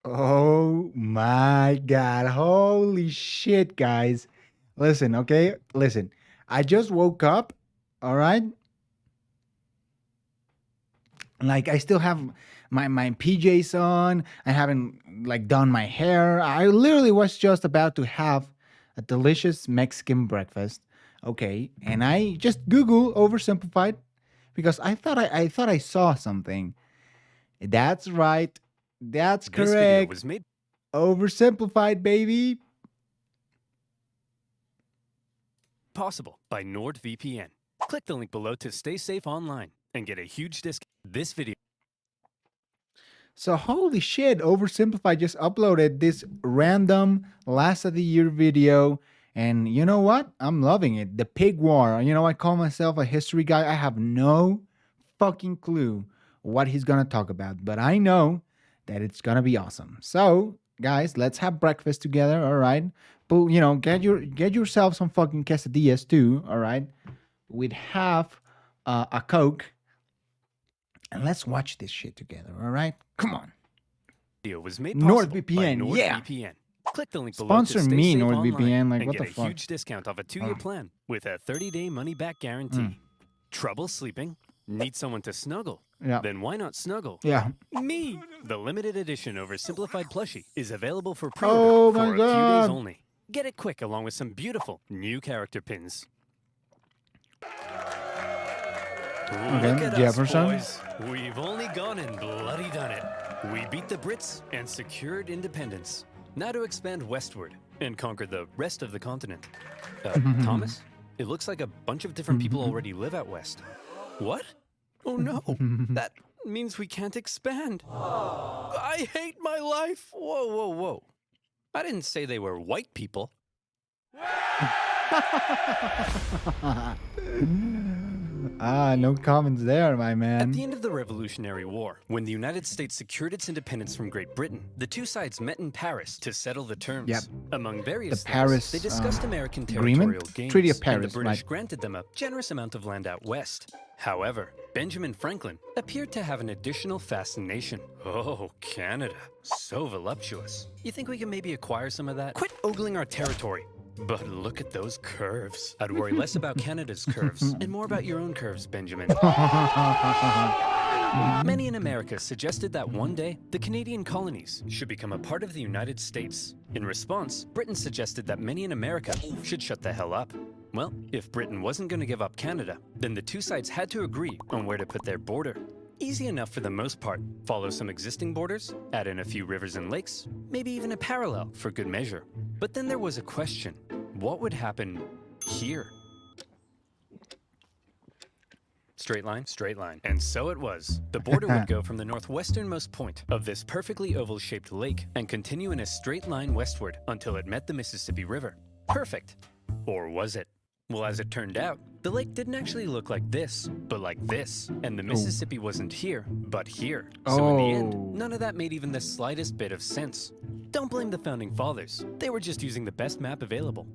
Oh my God. Holy shit, guys. Listen, okay? Listen. I just woke up, all right? Like I still have my PJs on. I haven't like done my hair. I literally was just about to have a delicious Mexican breakfast. Okay, and I just Google oversimplified because I thought I saw something. That's right. That's This video correct. was made Oversimplified, baby. possible by NordVPN. Click the link below to stay safe online and get a huge discount. This video. So holy shit, Oversimplified just uploaded this random last of the year video. And you know what? I'm loving it. The pig war. You know, I call myself a history guy. I have no fucking clue what he's gonna talk about, but I know that it's gonna be awesome. So, guys, let's have breakfast together, all right? But you know, get yourself some fucking quesadillas too, all right? With half a Coke, and let's watch this shit together, all right? Come on. Video was made possible NordVPN, by yeah. NordVPN. Click the link below Sponsor to stay me, safe NordVPN. online Like, and what get the a fuck? huge discount off a 2-year plan with a 30-day money-back guarantee. Trouble sleeping? Need someone to snuggle? Yeah. Then why not snuggle? Yeah. Me! The limited edition Oversimplified plushie is available for pre-order Oh for my a few days God. only. Get it quick along with some beautiful new character pins. Look at Jefferson. us, boys. We've only gone and bloody done it. We beat the Brits and secured independence. Now to expand westward and conquer the rest of the continent. Thomas? It looks like a bunch of different people already live out west. What? Oh no, that means we can't expand. I hate my life. Whoa, whoa, whoa. I didn't say they were white people. No comments there, my At man. the end of the Revolutionary War, when the United States secured its independence from Great Britain, the two sides met in Paris to settle the terms. Yep. Among various The Paris, things, they discussed American agreement? territorial gains, Treaty of and Paris, the British right. granted them a generous amount of land out west. However, Benjamin Franklin appeared to have an additional fascination. Oh, Canada. So voluptuous. You think we can maybe acquire some of that? Quit ogling our territory. But look at those curves. I'd worry less about Canada's curves and more about your own curves, Benjamin. Many in America suggested that one day, the Canadian colonies should become a part of the United States. In response, Britain suggested that many in America should shut the hell up. Well, if Britain wasn't going to give up Canada, then the two sides had to agree on where to put their border. Easy enough for the most part. Follow some existing borders, add in a few rivers and lakes, maybe even a parallel for good measure. But then there was a question. What would happen here? Straight line, straight line. And so it was. The border would go from the northwesternmost point of this perfectly oval-shaped lake and continue in a straight line westward until it met the Mississippi River. Perfect. Or was it? Well, as it turned out, the lake didn't actually look like this, but like this. And the Mississippi wasn't here, but here. So in the end, none of that made even the slightest bit of sense. Don't blame the Founding Fathers. They were just using the best map available.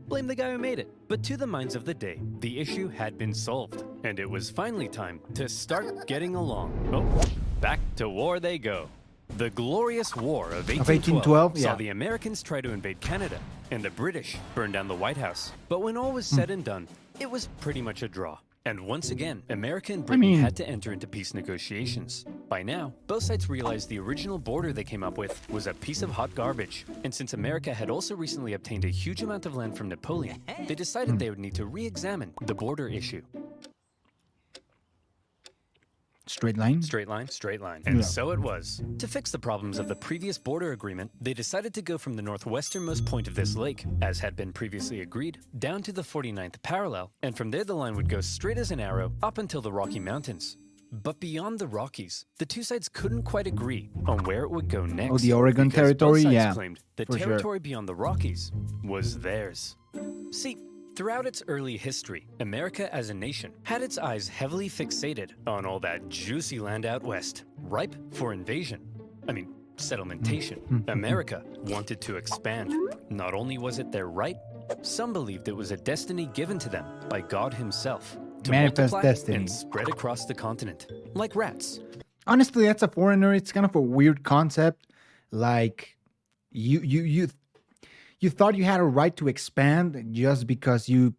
Blame the guy who made it. But to the minds of the day, the issue had been solved. And it was finally time to start getting along. Oh, back to war they go. The Glorious War of 1812 saw the Americans try to invade Canada, and the British burned down the White House. But when all was said and done, it was pretty much a draw. And once again, America and Britain had to enter into peace negotiations. By now, both sides realized the original border they came up with was a piece of hot garbage. And since America had also recently obtained a huge amount of land from Napoleon, they decided they would need to re-examine the border issue. Straight line? Straight line, straight line. And so it was. To fix the problems of the previous border agreement, they decided to go from the northwesternmost point of this lake, as had been previously agreed, down to the 49th parallel, and from there the line would go straight as an arrow up until the Rocky Mountains. But beyond the Rockies, the two sides couldn't quite agree on where it would go next. Oh, the Oregon because territory? Both sides Yeah, claimed the for territory sure. beyond the Rockies was theirs. See, throughout its early history, America as a nation had its eyes heavily fixated on all that juicy land out west, ripe for invasion. I mean, settlementation. America wanted to expand. Not only was it their right, some believed it was a destiny given to them by God himself to Manifest multiply destiny. and spread across the continent, like rats. Honestly, that's a foreigner. It's kind of a weird concept. like you you you you thought you had a right to expand just because you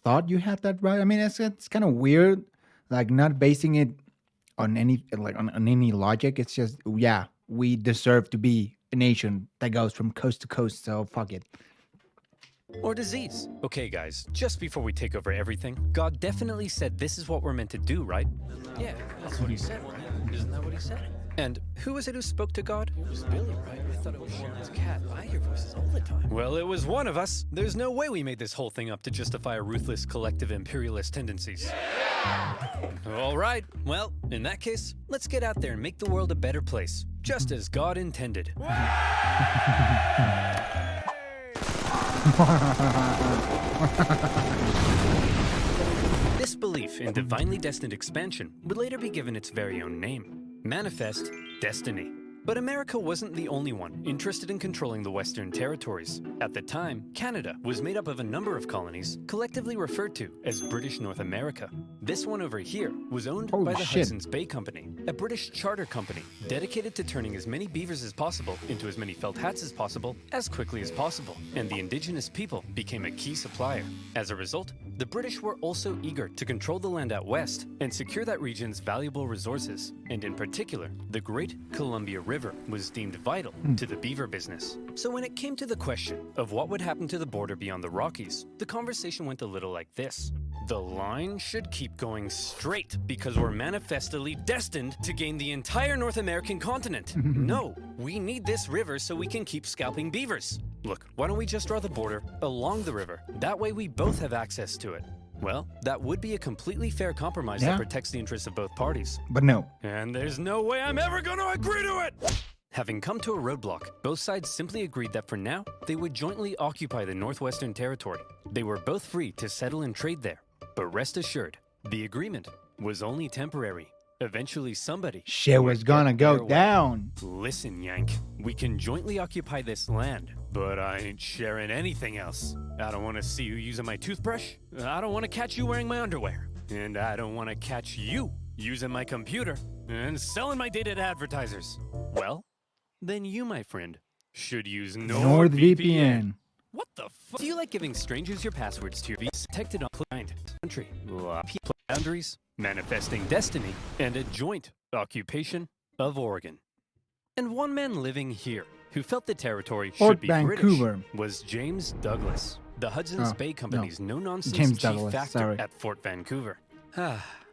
thought you had that right. I mean, it's kind of weird, like not basing it on any on any logic. It's just yeah, we deserve to be a nation that goes from coast to coast. So fuck it. Or disease. Okay, guys, just before we take over everything, God definitely said this is what we're meant to do, right? Yeah, that's what he said, right? Isn't that what he said? And who was it who spoke to God? It was Billy, right? I thought it was Sharon's cat. I hear voices all the time. Well, it was one of us. There's no way we made this whole thing up to justify a ruthless collective imperialist tendencies. All right, well, in that case, let's get out there and make the world a better place, just as God intended. This belief in divinely destined expansion would later be given its very own name, Manifest Destiny. But America wasn't the only one interested in controlling the Western territories. At the time, Canada was made up of a number of colonies, collectively referred to as British North America. This one over here was owned by the Hudson's Bay Company, a British charter company dedicated to turning as many beavers as possible into as many felt hats as possible as quickly as possible, and the indigenous people became a key supplier. As a result, the British were also eager to control the land out west and secure that region's valuable resources, and in particular, the Great Columbia River was deemed vital to the beaver business. So when it came to the question of what would happen to the border beyond the Rockies, the conversation went a little like this. The line should keep going straight because we're manifestly destined to gain the entire North American continent. No, we need this river so we can keep scalping beavers. Look, why don't we just draw the border along the river? That way we both have access to it. Well, that would be a completely fair compromise that protects the interests of both parties. But no. And there's no way I'm ever going to agree to it! Having come to a roadblock, both sides simply agreed that for now, they would jointly occupy the Northwestern Territory. They were both free to settle and trade there. But rest assured, the agreement was only temporary. Eventually somebody shit was gonna go down. Listen, Yank, we can jointly occupy this land, but I ain't sharing anything else. I don't want to see you using my toothbrush. I don't want to catch you wearing my underwear. And I don't want to catch you using my computer and selling my data to advertisers. Well, then you, my friend, should use NordVPN. What the fuck? Do you like giving strangers your passwords to your visa protected on client country, people boundaries, manifesting destiny, and a joint occupation of Oregon? And one man living here who felt the territory should be British was James Douglas, the Hudson's Bay Company's no-nonsense chief factor at Fort Vancouver.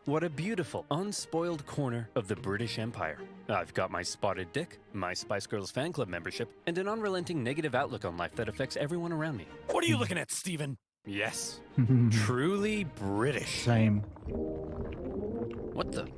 What a beautiful, unspoiled corner of the British Empire. I've got my spotted dick, my Spice Girls fan club membership, and an unrelenting negative outlook on life that affects everyone around me. What are you looking at, Stephen? Yes. Truly British. Same. What the?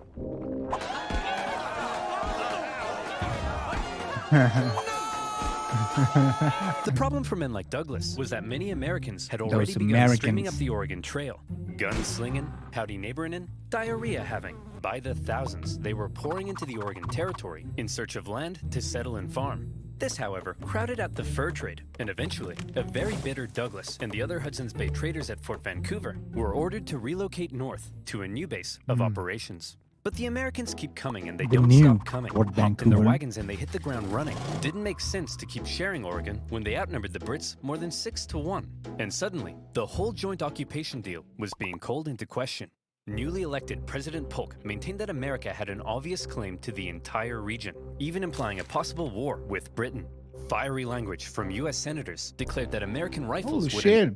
The problem for men like Douglas was that many Americans had already begun streaming up the Oregon Trail. Gunslinging, howdy neighboring, diarrhea having. By the thousands, they were pouring into the Oregon Territory in search of land to settle and farm. This, however, crowded out the fur trade, and eventually, a very bitter Douglas and the other Hudson's Bay traders at Fort Vancouver were ordered to relocate north to a new base of operations. But the Americans keep coming and they don't stop coming. Hopped in their wagons and they hit the ground running. Didn't make sense to keep sharing Oregon when they outnumbered the Brits more than 6-1. And suddenly, the whole joint occupation deal was being called into question. Newly elected President Polk maintained that America had an obvious claim to the entire region, even implying a possible war with Britain. Fiery language from U.S. senators declared that American rifles would... Holy shit.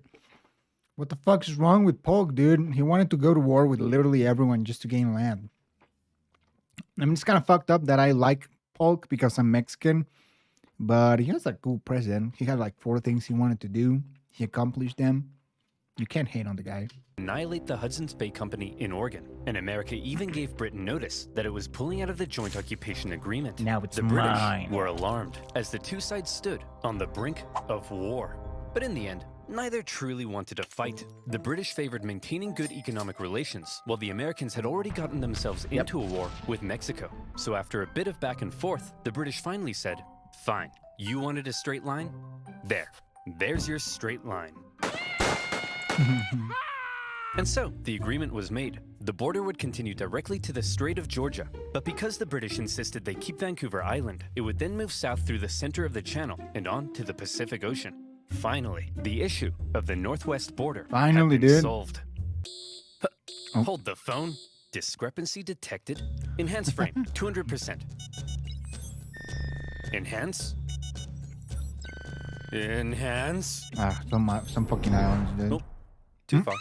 What the fuck is wrong with Polk, dude? He wanted to go to war with literally everyone just to gain land. I mean, it's kind of fucked up that I like Polk because I'm Mexican, but he was a cool president. He had like 4 things he wanted to do. He accomplished them. You can't hate on the guy. Annihilate the Hudson's Bay Company in Oregon, and America even gave Britain notice that it was pulling out of the joint occupation agreement. Now it's the British were alarmed as the two sides stood on the brink of war. But in the end, neither truly wanted to fight. The British favored maintaining good economic relations, while the Americans had already gotten themselves into a war with Mexico. So after a bit of back and forth, the British finally said, fine, you wanted a straight line? There's your straight line. And so, the agreement was made. The border would continue directly to the Strait of Georgia. But because the British insisted they keep Vancouver Island, it would then move south through the center of the channel and on to the Pacific Ocean. Finally, the issue of the northwest border Finally, had been dude. solved. Oh. Hold the phone. Discrepancy detected. Enhance frame, 200%. Enhance. Enhance. Some fucking islands, dude. Nope. Too far.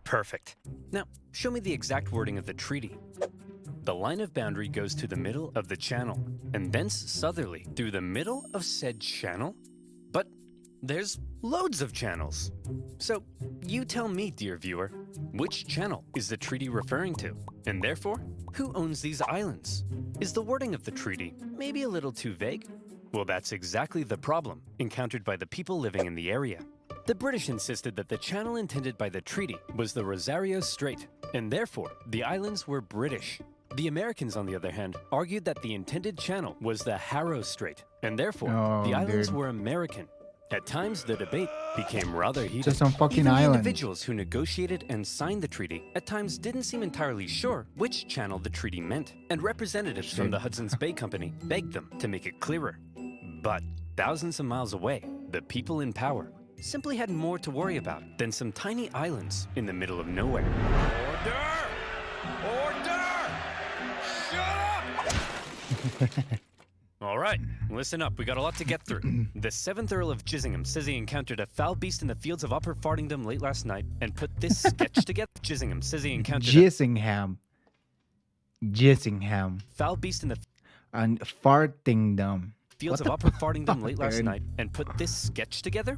Perfect. Now, show me the exact wording of the treaty. The line of boundary goes to the middle of the channel, and thence southerly through the middle of said channel? But there's loads of channels. So, you tell me, dear viewer, which channel is the treaty referring to? And therefore, who owns these islands? Is the wording of the treaty maybe a little too vague? Well, that's exactly the problem encountered by the people living in the area. The British insisted that the channel intended by the treaty was the Rosario Strait, and therefore the islands were British. The Americans, on the other hand, argued that the intended channel was the Harrow Strait, and therefore the islands were American. At times, the debate became rather heated. Just some fucking Even the island. individuals who negotiated and signed the treaty at times didn't seem entirely sure which channel the treaty meant, and representatives from the Hudson's Bay Company begged them to make it clearer. But thousands of miles away, the people in power simply had more to worry about than some tiny islands in the middle of nowhere. Order! Order! Shut up! All right, listen up. We got a lot to get through. The 7th Earl of Gissingham says he encountered a foul beast in the fields of Upper Fardingdom late last night and put this sketch together. Gissingham says he encountered Gissingham. foul beast in the And Fartingdom. fields of Upper Fardingdom late last night and put this sketch together?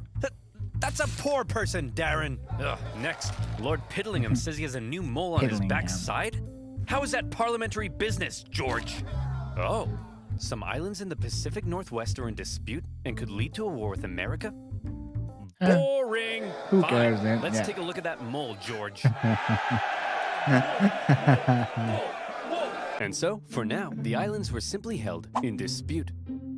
That's a poor person, Darren. Ugh, next, Lord Piddlingham says he has a new mole on his Piddlingham. backside? How is that parliamentary business, George? Oh, some islands in the Pacific Northwest are in dispute and could lead to a war with America? Boring. Who Fine, cares then? let's Yeah. take a look at that mole, George. And so, for now, the islands were simply held in dispute.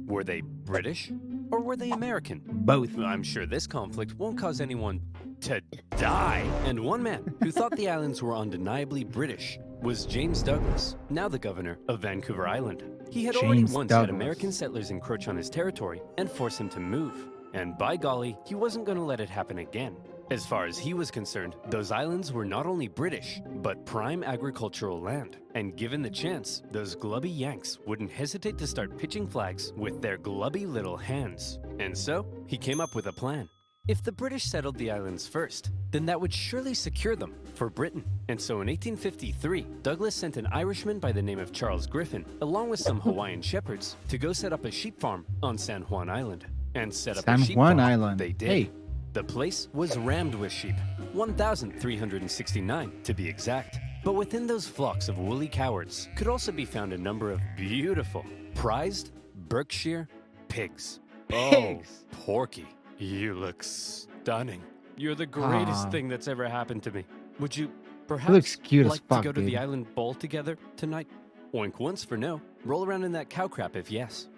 Were they British or were they American? Both. I'm sure this conflict won't cause anyone to die. And one man who thought the islands were undeniably British was James Douglas, now the governor of Vancouver Island. He had already James once had Douglas. American settlers encroach on his territory and force him to move. And by golly, he wasn't going to let it happen again. As far as he was concerned, those islands were not only British, but prime agricultural land. And given the chance, those glubby Yanks wouldn't hesitate to start pitching flags with their glubby little hands. And so, he came up with a plan. If the British settled the islands first, then that would surely secure them for Britain. And so in 1853, Douglas sent an Irishman by the name of Charles Griffin, along with some Hawaiian shepherds, to go set up a sheep farm on San Juan Island. And set up a San sheep Juan farm. Island. They did. Hey. The place was rammed with sheep, 1,369 to be exact. But within those flocks of woolly cowards could also be found a number of beautiful, prized Berkshire pigs. Pigs. Oh, Porky, you look stunning. You're the greatest Aw. thing that's ever happened to me. Would you perhaps looks cute as like fuck, to go to dude. the island bowl together tonight? Oink once for no. Roll around in that cow crap if yes.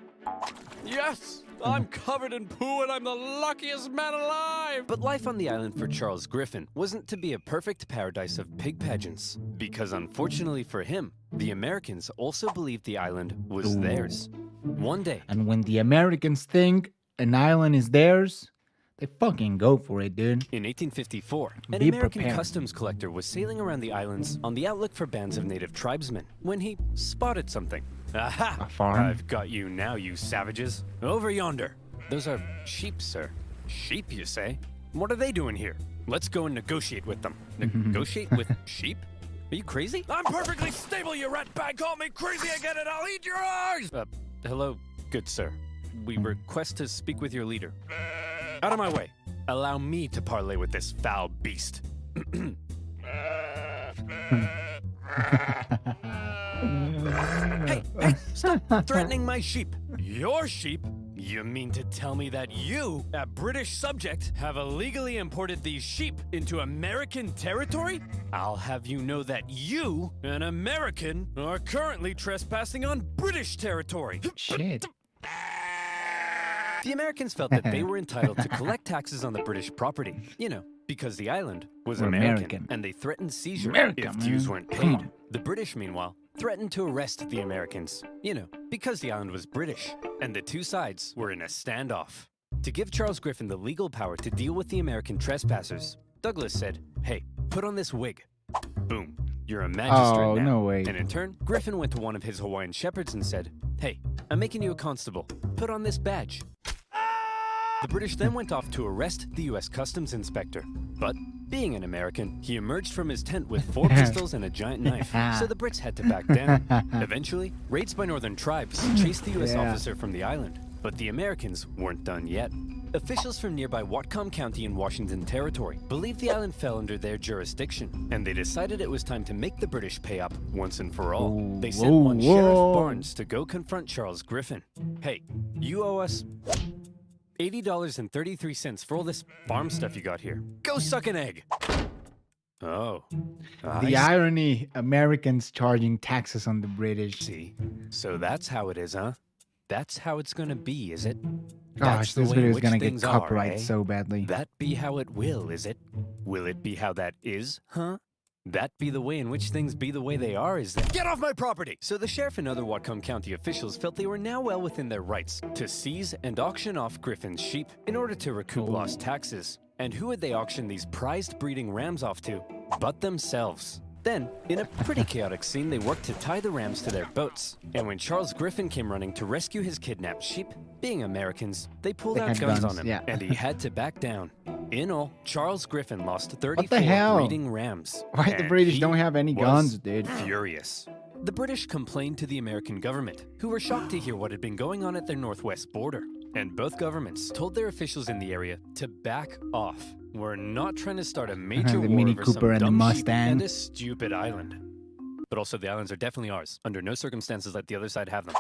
Yes! I'm covered in poo and I'm the luckiest man alive! But life on the island for Charles Griffin wasn't to be a perfect paradise of pig pageants. Because unfortunately for him, the Americans also believed the island was Ooh. theirs. One day, And when the Americans think an island is theirs, they fucking go for it, dude. in 1854, an Be American prepared. customs collector was sailing around the islands on the outlook for bands of native tribesmen when he spotted something. Aha! A farm? I've got you now, you savages. Over yonder. Those are sheep, sir. Sheep, you say? What are they doing here? Let's go and negotiate with them. Negotiate with sheep? Are you crazy? I'm perfectly stable, you rat bag. Call me crazy again and I'll eat your eyes! Hello, good sir. We request to speak with your leader. Out of my way. Allow me to parley with this foul beast. Hey, stop threatening my sheep. Your sheep? You mean to tell me that you, a British subject, have illegally imported these sheep into American territory? I'll have you know that you, an American, are currently trespassing on British territory. Shit. The Americans felt that they were entitled to collect taxes on the British property. You know, Because the island was We're American, American. and they threatened seizure America, if dues man. weren't Come paid. on. The British, meanwhile, threatened to arrest the Americans, because the island was British, and the two sides were in a standoff. To give Charles Griffin the legal power to deal with the American trespassers, Douglas said, "Hey, put on this wig." Boom. You're a magistrate Oh, now. no way. And in turn, Griffin went to one of his Hawaiian shepherds and said, "Hey, I'm making you a constable. Put on this badge." The British then went off to arrest the US Customs inspector. But, being an American, he emerged from his tent with 4 pistols and a giant knife, so the Brits had to back down. Eventually, raids by northern tribes chased the US officer from the island, but the Americans weren't done yet. Officials from nearby Whatcom County in Washington Territory believed the island fell under their jurisdiction, and they decided it was time to make the British pay up once and for all. They sent one Sheriff Barnes to go confront Charles Griffin. "Hey, you owe us $80.33 for all this farm stuff you got here. Go suck an egg." Oh. The irony, Americans charging taxes on the British. See. So that's how it is, huh? That's how it's gonna be, is it? Gosh, That's the this way video in is which gonna get things are, copyright eh? so badly. That be how it will, is it? Will it be how that is, huh? That be the way in which things be the way they are, is that? Get off my property! So the sheriff and other Whatcom County officials felt they were now well within their rights to seize and auction off Griffin's sheep in order to recoup lost taxes. And who would they auction these prized breeding rams off to but themselves? Then, in a pretty chaotic scene, they worked to tie the rams to their boats. And when Charles Griffin came running to rescue his kidnapped sheep, being Americans, they pulled They out had guns guns, on him, yeah. and he had to back down. In all, Charles Griffin lost 34 What the hell? breeding rams. Why the and British he don't have any was guns, dude? Furious. The British complained to the American government, who were shocked to hear what had been going on at their northwest border. And both governments told their officials in the area to back off. We're not trying to start a major The war Mini over Cooper some and the dumb sheep Mustang. and a stupid island. But also, the islands are definitely ours. Under no circumstances let the other side have them.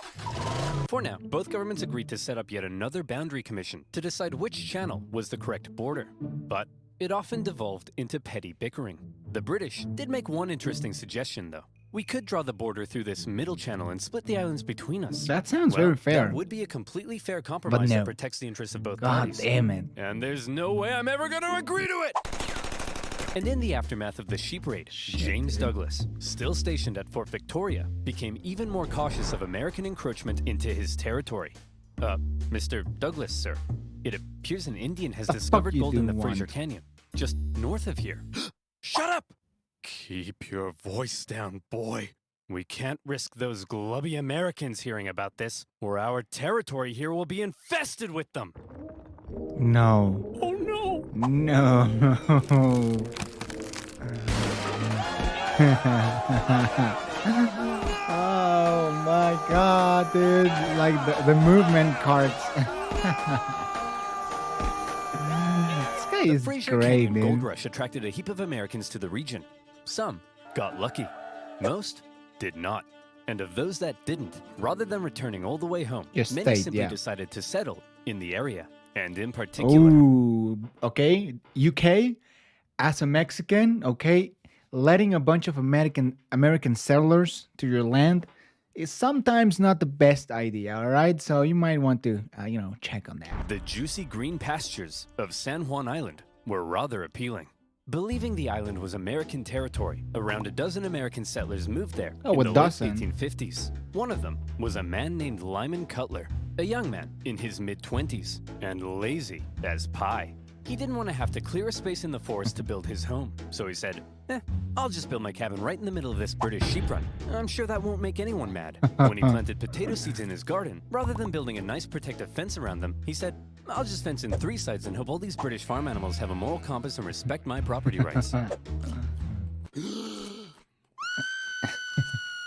For now, both governments agreed to set up yet another boundary commission to decide which channel was the correct border. But it often devolved into petty bickering. The British did make one interesting suggestion, though. We could draw the border through this middle channel and split the islands between us. That sounds very fair. That would be a completely fair compromise no. that protects the interests of both God parties. damn it. And there's no way I'm ever going to agree to it! And in the aftermath of the sheep raid, James Douglas, still stationed at Fort Victoria, became even more cautious of American encroachment into his territory. Mr. Douglas, sir, it appears an Indian has discovered you gold in the do Fraser want? Canyon, just north of here. Shut up! Keep your voice down, boy. We can't risk those glubby Americans hearing about this, or our territory here will be infested with them. No. Oh no! No. Oh my god, dude. Like the movement carts. This guy The is Fraser great, Canyon gold dude. rush attracted a heap of Americans to the region. Some got lucky. Most did not. And of those that didn't, rather than returning all the way home, Just many stayed, simply yeah. decided to settle in the area. And in particular, Ooh, okay. UK, as a Mexican, okay, letting a bunch of American settlers to your land is sometimes not the best idea, all right? So you might want to, check on that. the juicy green pastures of San Juan Island were rather appealing. Believing the island was American territory, around a dozen American settlers moved there Oh, in a the dozen. late 1850s. One of them was a man named Lyman Cutler, a young man in his mid-20s, and lazy as pie. He didn't want to have to clear a space in the forest to build his home, so he said, I'll just build my cabin right in the middle of this British sheep run. I'm sure that won't make anyone mad. When he planted potato seeds in his garden, rather than building a nice protective fence around them, he said, I'll just fence in 3 sides and hope all these British farm animals have a moral compass and respect my property rights.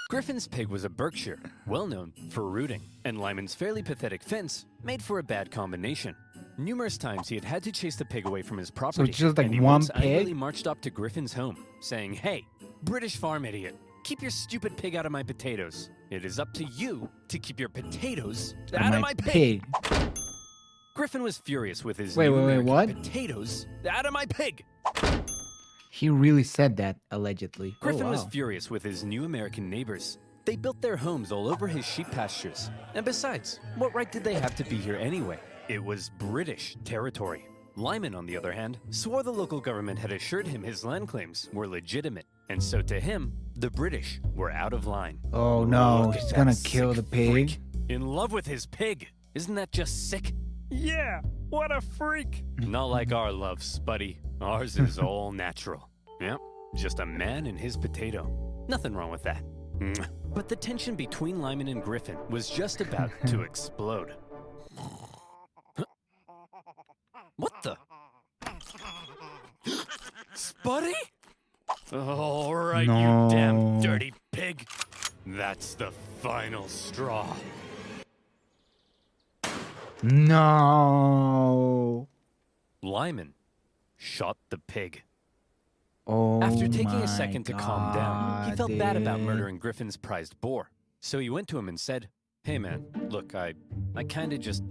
Griffin's pig was a Berkshire, well known for rooting, and Lyman's fairly pathetic fence made for a bad combination. Numerous times he had to chase the pig away from his property, it's just like and he one once pig? angrily marched up to Griffin's home, saying, Hey, British farm idiot, keep your stupid pig out of my potatoes. It is up to you to keep your potatoes out of my pig. Griffin was furious with his Wait, new wait, wait, American what? potatoes out of my pig. He really said that, allegedly. Griffin oh, was wow. furious with his new American neighbors. They built their homes all over his sheep pastures. And besides, what right did they have to be here anyway? It was British territory. Lyman, on the other hand, swore the local government had assured him his land claims were legitimate, and so to him, the British were out of line. Oh no, Look at he's that gonna kill sick the pig. freak. In love with his pig. Isn't that just sick? Yeah, what a freak. Not like our love, Spuddy. Ours is all natural. Yep, just a man and his potato. Nothing wrong with that. But the tension between Lyman and Griffin was just about to explode. What the? Spuddy? All right, No. you damn dirty pig. That's the final straw. No. Lyman shot the pig. Oh, After taking my a second to calm down, he God, felt bad about dude. murdering Griffin's prized boar. So he went to him and said, "Hey man, look, I kinda just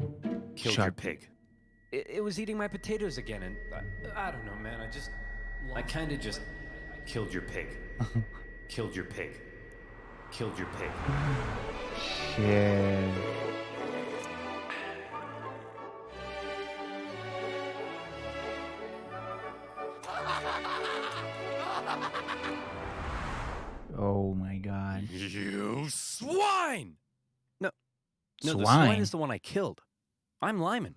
killed your Shut- pig. It was eating my potatoes again, and I don't know, man, I kinda just killed your pig. Killed your pig. Killed your pig." Shit. Oh my God. You swine! No, the swine Swine? is the one I killed. I'm Lyman.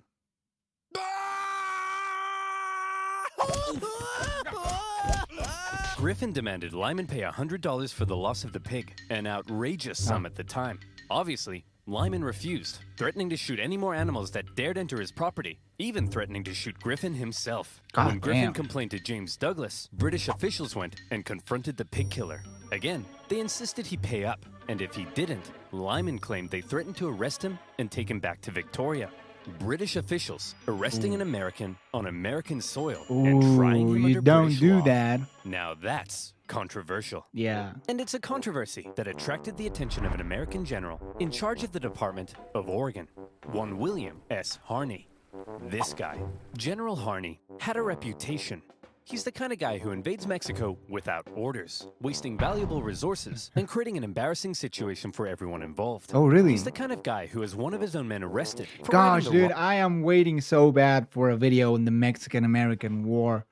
Griffin demanded Lyman pay $100 for the loss of the pig, an outrageous sum at the time. Obviously, Lyman refused, threatening to shoot any more animals that dared enter his property, even threatening to shoot Griffin himself. God When Griffin damn. complained to James Douglas, British officials went and confronted the pig killer. Again, they insisted he pay up, and if he didn't, Lyman claimed they threatened to arrest him and take him back to Victoria. British officials arresting an American on American soil and trying Ooh, him you under don't British do law. that. Now that's controversial. Yeah. And it's a controversy that attracted the attention of an American general in charge of the Department of Oregon, one William S. Harney. This guy, General Harney, had a reputation. He's the kind of guy who invades Mexico without orders, wasting valuable resources and creating an embarrassing situation for everyone involved. Oh, really? He's the kind of guy who has one of his own men arrested for Gosh, writing the dude, wrong- I am waiting so bad for a video in the Mexican-American War.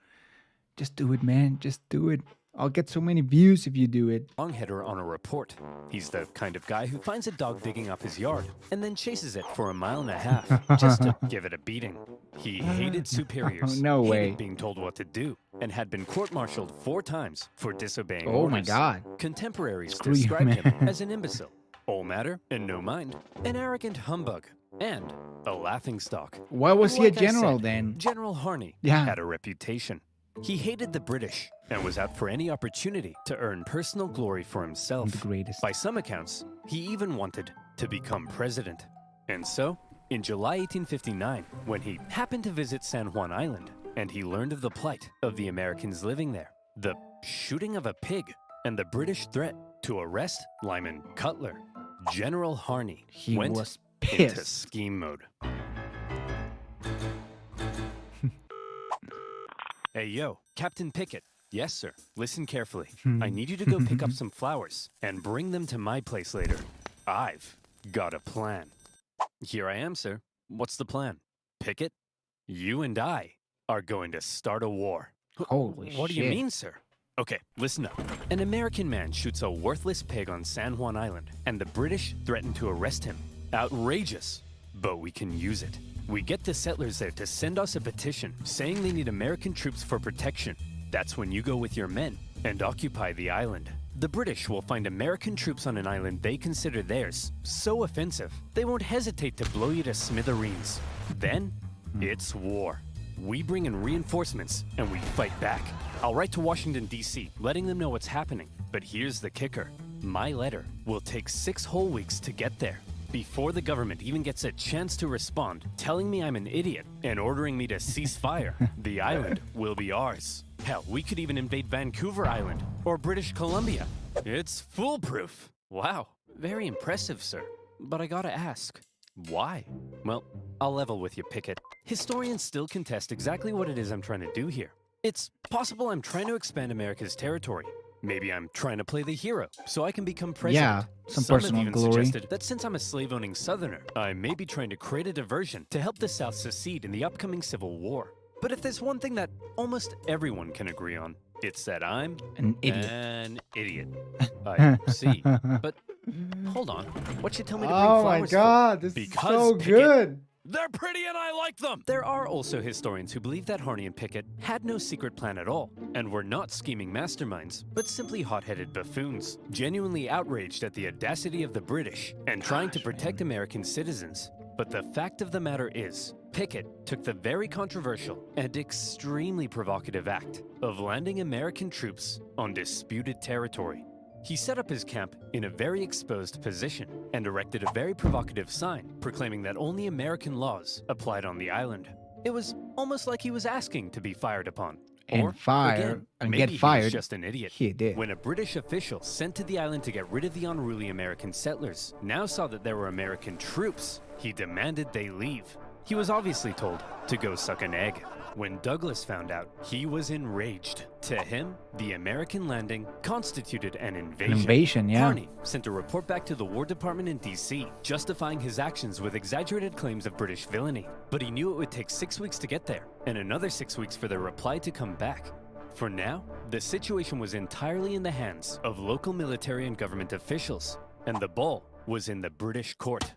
Just do it, man. Just do it. I'll get so many views if you do it. wrong header on a report. He's the kind of guy who finds a dog digging up his yard and then chases it for a mile and a half just to give it a beating. He hated superiors, No way. hated being told what to do, and had been court-martialed 4 times for disobeying Oh orders. my God. Contemporaries Screw you, described him man. as an imbecile, all matter and no mind, an arrogant humbug, and a laughingstock. Why was he a Like I general said, then? General Harney Yeah. had a reputation. He hated the British and was out for any opportunity to earn personal glory for himself. The greatest. By some accounts, he even wanted to become president. And so, in July 1859, when he happened to visit San Juan Island, and he learned of the plight of the Americans living there, the shooting of a pig, and the British threat to arrest Lyman Cutler, General Harney He went was into pissed. scheme mode. Hey, yo, Captain Pickett. Yes, sir. Listen carefully. I need you to go pick up some flowers and bring them to my place later. I've got a plan. Here I am, sir. What's the plan? Pickett, you and I are going to start a war. Holy What do you shit. mean, sir? Okay, listen up. An American man shoots a worthless pig on San Juan Island, and the British threaten to arrest him. Outrageous, but we can use it. We get the settlers there to send us a petition saying they need American troops for protection. That's when you go with your men and occupy the island. The British will find American troops on an island they consider theirs so offensive, they won't hesitate to blow you to smithereens. Then, it's war. We bring in reinforcements and we fight back. I'll write to Washington, D.C., letting them know what's happening. But here's the kicker. My letter will take 6 whole weeks to get there. Before the government even gets a chance to respond, telling me I'm an idiot and ordering me to cease fire, the island will be ours. Hell, we could even invade Vancouver Island or British Columbia. It's foolproof. Wow, very impressive, sir. But I gotta ask, why? Well, I'll level with you, Pickett. Historians still contest exactly what it is I'm trying to do here. It's possible I'm trying to expand America's territory. Maybe I'm trying to play the hero so I can become president. Yeah, some have personal even glory. suggested that since I'm a slave-owning Southerner, I may be trying to create a diversion to help the South secede in the upcoming Civil War. But if there's one thing that almost everyone can agree on, it's that I'm An idiot. an idiot. I see. But hold on. What you tell me to bring Oh my flowers God, for? this is Because so Pickett, good. they're pretty and I like them! There are also historians who believe that Harney and Pickett had no secret plan at all, and were not scheming masterminds, but simply hot-headed buffoons, genuinely outraged at the audacity of the British, and trying to protect American citizens. But the fact of the matter is, Pickett took the very controversial and extremely provocative act of landing American troops on disputed territory. He set up his camp in a very exposed position and erected a very provocative sign proclaiming that only American laws applied on the island. It was almost like he was asking to be fired upon. And Or, fire again, and maybe get he was fired. just an idiot. He did. When a British official sent to the island to get rid of the unruly American settlers now saw that there were American troops, he demanded they leave. He was obviously told to go suck an egg. When Douglas found out, he was enraged. To him, the American landing constituted an invasion. An invasion, yeah. Harney sent a report back to the War Department in D.C., justifying his actions with exaggerated claims of British villainy. But he knew it would take 6 weeks to get there, and another 6 weeks for their reply to come back. For now, the situation was entirely in the hands of local military and government officials, and the ball was in the British court.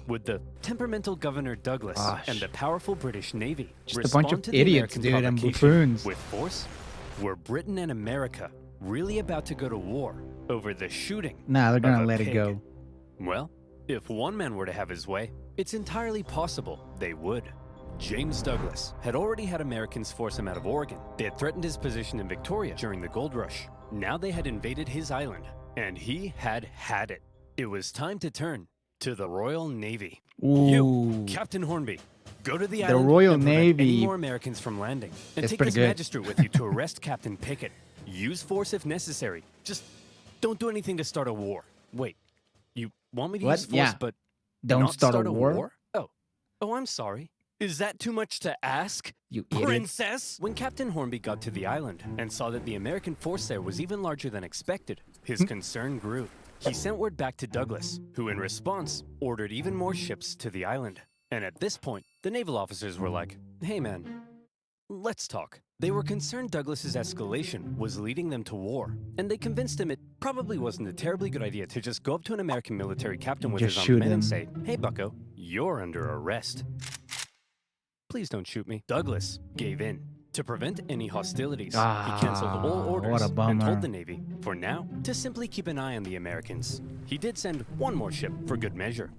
Would the temperamental Governor Douglas and the powerful British Navy Just a bunch of respond to the idiots, American dude, and provocation buffoons. with force? Were Britain and America really about to go to war over the shooting Nah, they're of gonna a let it pig? go. Well, if one man were to have his way, it's entirely possible they would. James Douglas had already had Americans force him out of Oregon. They had threatened his position in Victoria during the gold rush. Now they had invaded his island, and he had had it. It was time to turn to the Royal Navy. You, Ooh. Captain Hornby, go to the The island Royal and prevent any Navy. more Americans from landing. And It's take pretty this good. magistrate with you to arrest Captain Pickett. Use force if necessary. Just don't do anything to start a war. Wait, you want me to What? use force, Yeah. but Don't not start a war? Oh, I'm sorry. Is that too much to ask? You idiot. Princess? When Captain Hornby got to the island and saw that the American force there was even larger than expected, his concern grew. He sent word back to Douglas, who in response ordered even more ships to the island. And at this point, the naval officers were like, hey man, let's talk. They were concerned Douglas's escalation was leading them to war, and they convinced him it probably wasn't a terribly good idea to just go up to an American military captain with Just his shoot armed men him. and say, hey bucko, you're under arrest. Please don't shoot me. Douglas gave in. To prevent any hostilities, he canceled all orders what a and bummer. told the Navy, for now, to simply keep an eye on the Americans. He did send one more ship for good measure.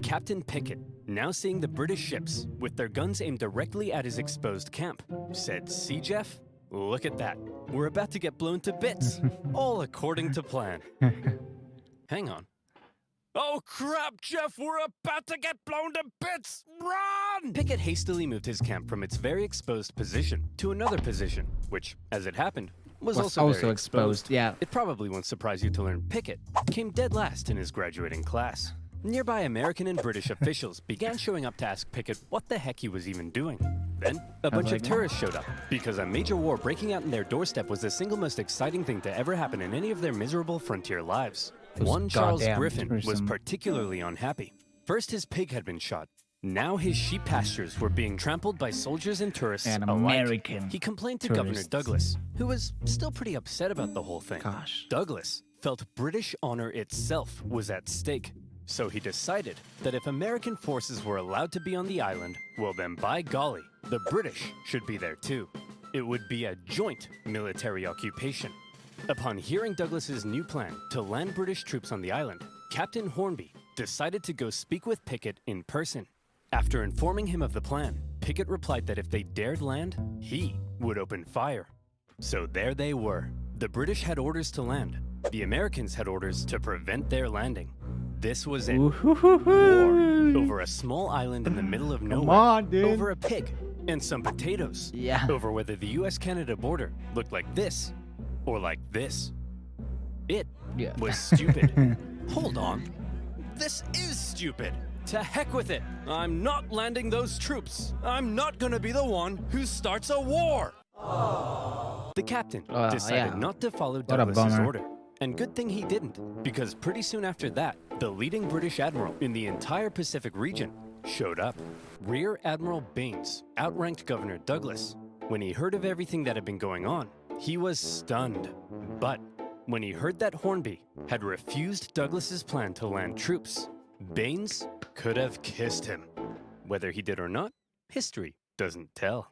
Captain Pickett, now seeing the British ships with their guns aimed directly at his exposed camp, said, see Jeff? Look at that. We're about to get blown to bits. All according to plan. Hang on. Oh crap, Jeff, we're about to get blown to bits! Run! Pickett hastily moved his camp from its very exposed position to another position, which, as it happened, was also very exposed. Yeah. It probably won't surprise you to learn Pickett came dead last in his graduating class. Nearby American and British officials began showing up to ask Pickett what the heck he was even doing. Then, a bunch of tourists showed up, because a major war breaking out in their doorstep was the single most exciting thing to ever happen in any of their miserable frontier lives. Those One Charles goddamn Griffin was tourism. particularly unhappy. First, his pig had been shot. Now his sheep pastures were being trampled by soldiers and tourists And alike. American He complained to Governor tourists. Douglas, who was still pretty upset about the whole thing. Gosh. Douglas felt British honor itself was at stake. So he decided that if American forces were allowed to be on the island, well then by golly, the British should be there too. It would be a joint military occupation. Upon hearing Douglas's new plan to land British troops on the island, Captain Hornby decided to go speak with Pickett in person. After informing him of the plan, Pickett replied that if they dared land, he would open fire. So there they were. The British had orders to land. The Americans had orders to prevent their landing. This was it. War over a small island in the middle of nowhere. on, dude. Over a pig and some potatoes. Yeah. Over whether the US-Canada border looked like this or like this. It Yeah. was stupid. Hold on. This is stupid. To heck with it. I'm not landing those troops. I'm not gonna be the one who starts a war. The captain decided yeah. not to follow a Douglas's bummer. order. And good thing he didn't, because pretty soon after that, the leading British admiral in the entire Pacific region showed up. Rear Admiral Baines outranked Governor Douglas. When he heard of everything that had been going on, he was stunned. But when he heard that Hornby had refused Douglas's plan to land troops, Baines could have kissed him. Whether he did or not, history doesn't tell.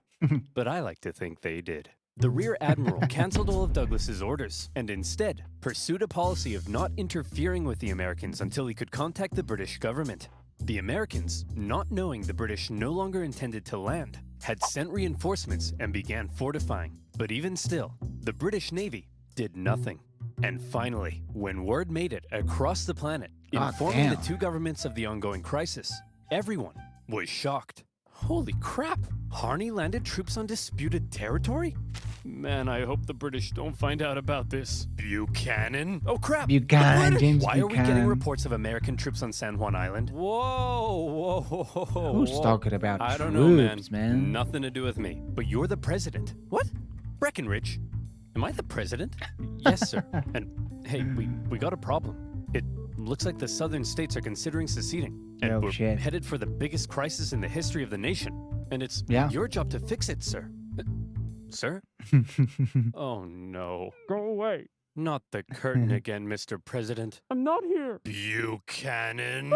But I like to think they did. The Rear Admiral canceled all of Douglas's orders and instead pursued a policy of not interfering with the Americans until he could contact the British government. The Americans, not knowing the British no longer intended to land, had sent reinforcements and began fortifying. But even still, the British Navy did nothing. And finally, when word made it across the planet, informing the two governments of the ongoing crisis, everyone was shocked. Holy crap! Harney landed troops on disputed territory? Man, I hope the British don't find out about this. Buchanan? Oh crap! Buchanan, James Why Buchanan. are we getting reports of American troops on San Juan Island? Whoa, whoa. Who's talking about I don't troops, know, man. Nothing to do with me. But you're the president. What? Breckenridge? Am I the president? Yes, sir. And hey, we got a problem. It looks like the southern states are considering seceding. And we're headed for the biggest crisis in the history of the nation. And it's your job to fix it, sir. Sir? Oh, no. Go away. Not the curtain again, Mr. President. I'm not here. Buchanan.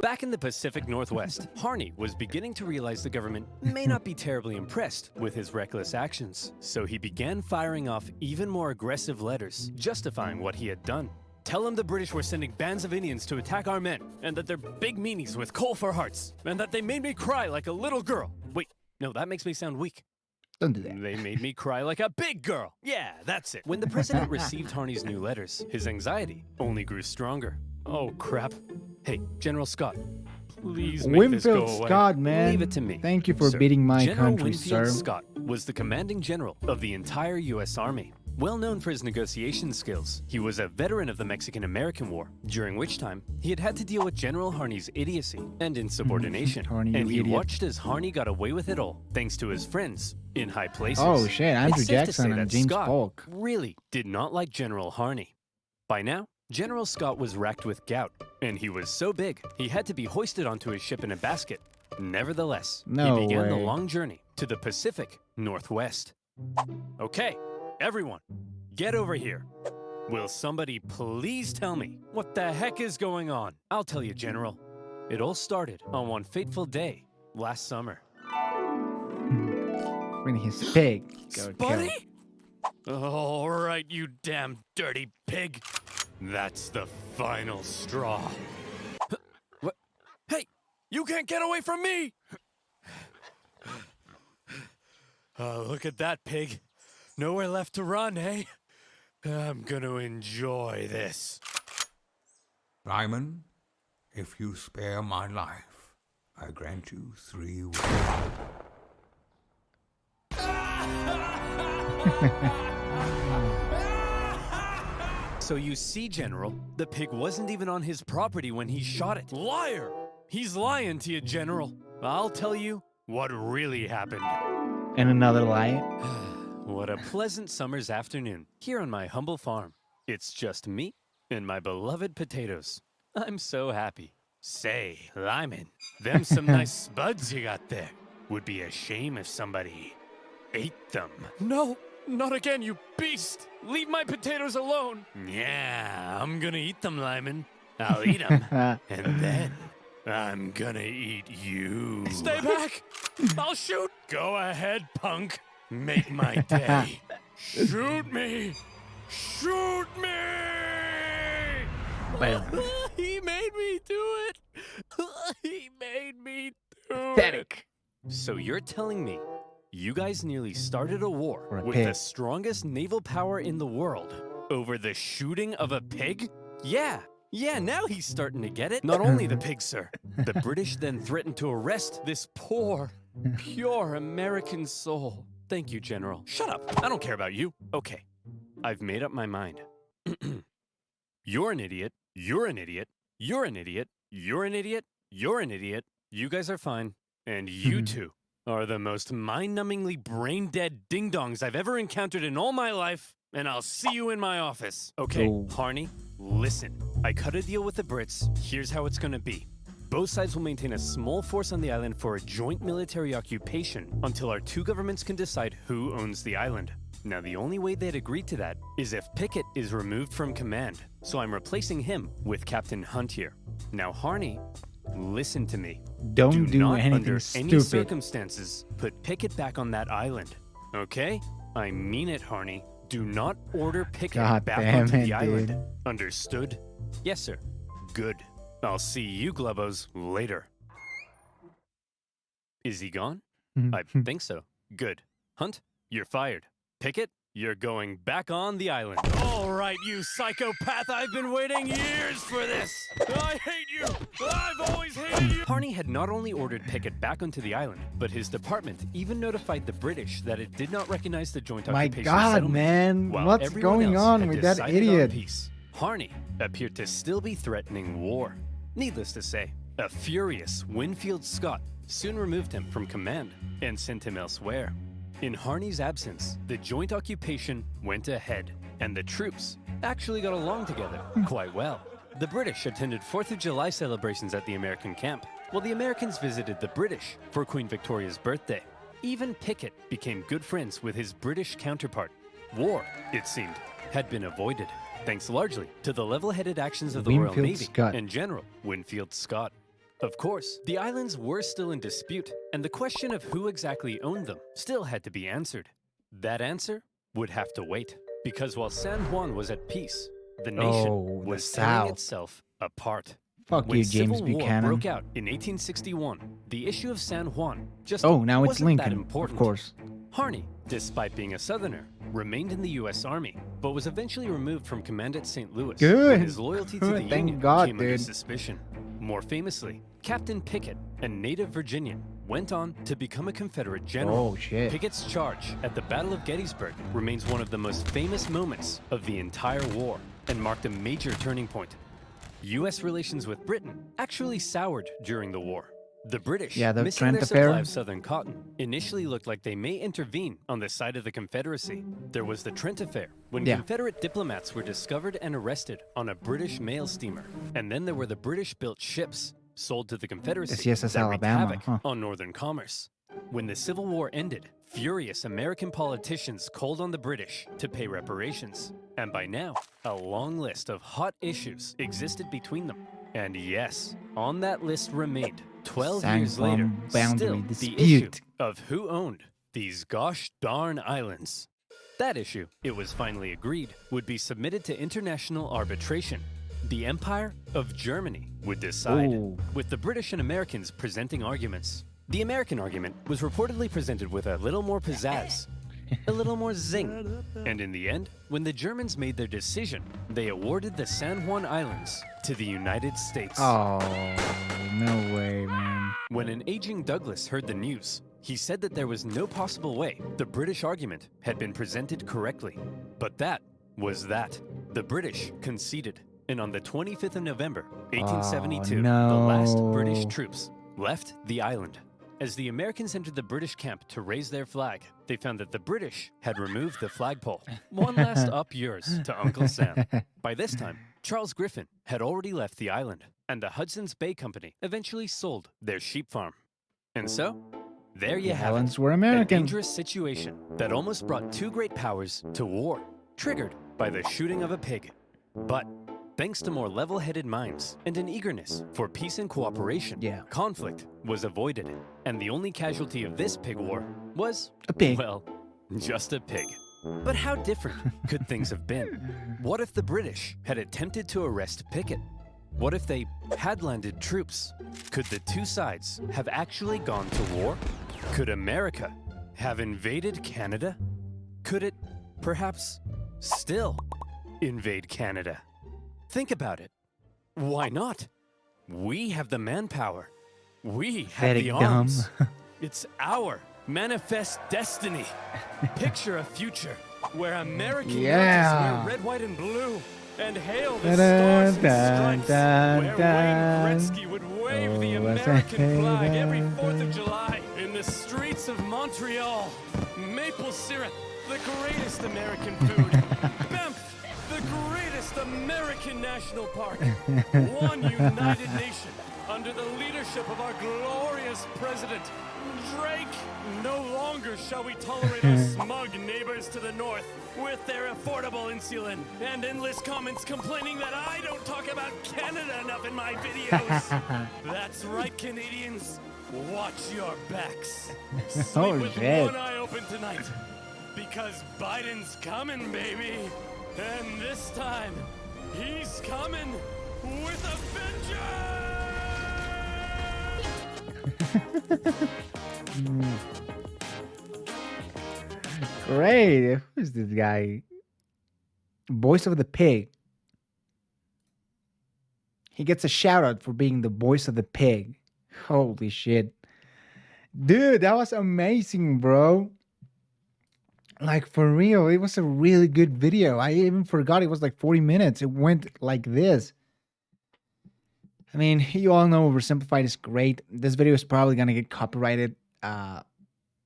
Back in the Pacific Northwest, Harney was beginning to realize the government may not be terribly impressed with his reckless actions. So he began firing off even more aggressive letters, justifying what he had done. Tell them the British were sending bands of Indians to attack our men, and that they're big meanies with coal for hearts, and that they made me cry like a little girl. Wait, no, that makes me sound weak. Don't do that. They made me cry like a big girl. Yeah, that's it. When the president received Harney's new letters, his anxiety only grew stronger. Oh, crap. Hey, General Scott, please make this go Winfield away. Scott, man. Leave it to me. Thank you for Sir, beating my General country, Winfield sir. Scott was the commanding general of the entire U.S. Army. Well known for his negotiation skills, he was a veteran of the Mexican-American War, during which time he had to deal with General Harney's idiocy and insubordination. Harney, and he idiot. watched as Harney got away with it all, thanks to his friends in high places. Oh shit, Andrew It's safe to Jackson say and that James Scott Polk. really did not like General Harney. By now, General Scott was racked with gout, and he was so big he had to be hoisted onto his ship in a basket. Nevertheless, No he began the way. long journey to the Pacific Northwest. Okay, everyone, get over here. Will somebody please tell me what the heck is going on? I'll tell you, General. It all started on one fateful day last summer. When his pig got Buddy? killed. All right, you damn dirty pig. That's the final straw. What? Hey, you can't get away from me! Oh, look at that pig. Nowhere left to run, eh? I'm gonna enjoy this. Lyman, if you spare my life, I grant you 3 wishes. So you see, General, the pig wasn't even on his property when he shot it. Liar! He's lying to you, General. I'll tell you what really happened. And another lie. What a pleasant summer's afternoon here on my humble farm. It's just me and my beloved potatoes. I'm so happy. Say, Lyman, them some nice spuds you got there. Would be a shame if somebody ate them. No, not again, you beast! Leave my potatoes alone! Yeah, I'm gonna eat them, Lyman. I'll eat them, and then I'm gonna eat you. Stay back! I'll shoot! Go ahead, punk. Make my day. Shoot me! Shoot me! Bam. He made me do it! He made me do it! Pathetic. So you're telling me you guys nearly started a war Or a with pig. the strongest naval power in the world over the shooting of a pig? Yeah, now he's starting to get it. Not only the pig, sir. The British then threatened to arrest this poor, pure American soul. Thank you, General. Shut up. I don't care about you. Okay, I've made up my mind. You're an idiot. You're an idiot. You're an idiot. You're an idiot. You're an idiot. You guys are fine. And you two are the most mind-numbingly brain-dead ding-dongs I've ever encountered in all my life. And I'll see you in my office. Okay, Oh. Harney, listen. I cut a deal with the Brits. Here's how it's gonna be. Both sides will maintain a small force on the island for a joint military occupation until our two governments can decide who owns the island. Now, the only way they'd agree to that is if Pickett is removed from command, so I'm replacing him with Captain Hunt here. Now, Harney, listen to me. Don't do not, anything under any stupid. circumstances, put Pickett back on that island. Okay? I mean it, Harney. Do not order Pickett God back damn onto it, the island. dude. Understood? Yes, sir. Good. I'll see you Glebos later. Is he gone? I think so. Good. Hunt, you're fired. Pickett, you're going back on the island. All right, you psychopath. I've been waiting years for this. I hate you. I've always hated you. Harney had not only ordered Pickett back onto the island, but his department even notified the British that it did not recognize the joint My occupation God, settlement, man. while What's everyone going else on had with that decided on idiot? peace. Harney appeared to still be threatening war. Needless to say, a furious Winfield Scott soon removed him from command and sent him elsewhere. In Harney's absence, the joint occupation went ahead, and the troops actually got along together quite well. The British attended 4th of July celebrations at the American camp, while the Americans visited the British for Queen Victoria's birthday. Even Pickett became good friends with his British counterpart. War, it seemed, had been avoided, thanks largely to the level-headed actions of the Royal Winfield Navy Scott. and General Winfield Scott. Of course, the islands were still in dispute, and the question of who exactly owned them still had to be answered. That answer would have to wait, because while San Juan was at peace, the nation Oh, the was tearing South. itself apart. Fuck When you, James Civil War Buchanan. broke out in 1861, the issue of San Juan just Oh, now it's wasn't that Lincoln, of important. course. Harney, despite being a Southerner, remained in the U.S. Army, but was eventually removed from command at St. Louis Good. when his loyalty to the Thank Union God, came under dude. suspicion. More famously, Captain Pickett, a native Virginian, went on to become a Confederate general. Oh, shit. Pickett's charge at the Battle of Gettysburg remains one of the most famous moments of the entire war and marked a major turning point. U.S. relations with Britain actually soured during the war. The British, Yeah, the missing Trent their affair. supply of southern cotton, initially looked like they may intervene on the side of the Confederacy. There was the Trent affair, when Yeah. Confederate diplomats were discovered and arrested on a British mail steamer. And then there were the British-built ships sold to the Confederacy The CSS that wreaked Alabama, havoc huh. on northern commerce. When the Civil War ended, furious American politicians called on the British to pay reparations. And by now, a long list of hot issues existed between them. And yes, on that list remained, 12 years San Juan later, boundary still the dispute. issue of who owned these gosh darn islands. That issue, it was finally agreed, would be submitted to international arbitration. The Empire of Germany would decide, Ooh. with the British and Americans presenting arguments. The American argument was reportedly presented with a little more pizzazz, a little more zing. And in the end, when the Germans made their decision, they awarded the San Juan Islands to the United States. Oh, no way, man. When an aging Douglas heard the news, he said that there was no possible way the British argument had been presented correctly. But that was that. The British conceded. And on the 25th of November, 1872, Oh, the last no. British troops left the island. As the Americans entered the British camp to raise their flag, they found that the British had removed the flagpole. One last up yours to Uncle Sam. By this time, Charles Griffin had already left the island, and the Hudson's Bay Company eventually sold their sheep farm. And so, there you The have islands it. were A American. dangerous situation that almost brought two great powers to war, triggered by the shooting of a pig. But thanks to more level-headed minds and an eagerness for peace and cooperation, Yeah. conflict was avoided. And the only casualty of this pig war was, A pig. well, just a pig. But how different could things have been? What if the British had attempted to arrest Pickett? What if they had landed troops? Could the two sides have actually gone to war? Could America have invaded Canada? Could it, perhaps, still invade Canada? Think about it. Why not? We have the manpower. We have Very the dumb. arms. It's our manifest destiny. Picture a future where American Yeah. wear red, white, and blue and hail the Dun, stars and dun, stripes. dun, Where dun. Wayne Gretzky would wave the Oh, I say American flag every that. 4th of July in the streets of Montreal. Maple syrup, the greatest American food. Banff, the greatest American national park. One united nation Under the leadership of our glorious president, Drake, no longer shall we tolerate our smug neighbors to the north with their affordable insulin and endless comments complaining that I don't talk about Canada enough in my videos. That's right, Canadians. Watch your backs. Sleep Oh, with shit. one eye open tonight. Because Biden's coming, baby. And this time, he's coming with a vengeance! Great. Who's this guy? Voice of the pig. He gets a shout out for being the voice of the pig. Holy shit. Dude, that was amazing, bro. Like, for real, it was a really good video. I even forgot it was like 40 minutes. It went like this. I mean, you all know Oversimplified is great. This video is probably going to get copyrighted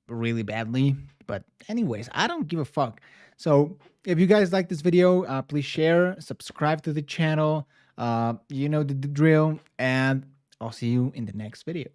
really badly. But anyways, I don't give a fuck. So if you guys like this video, please share, subscribe to the channel. You know the drill. And I'll see you in the next video.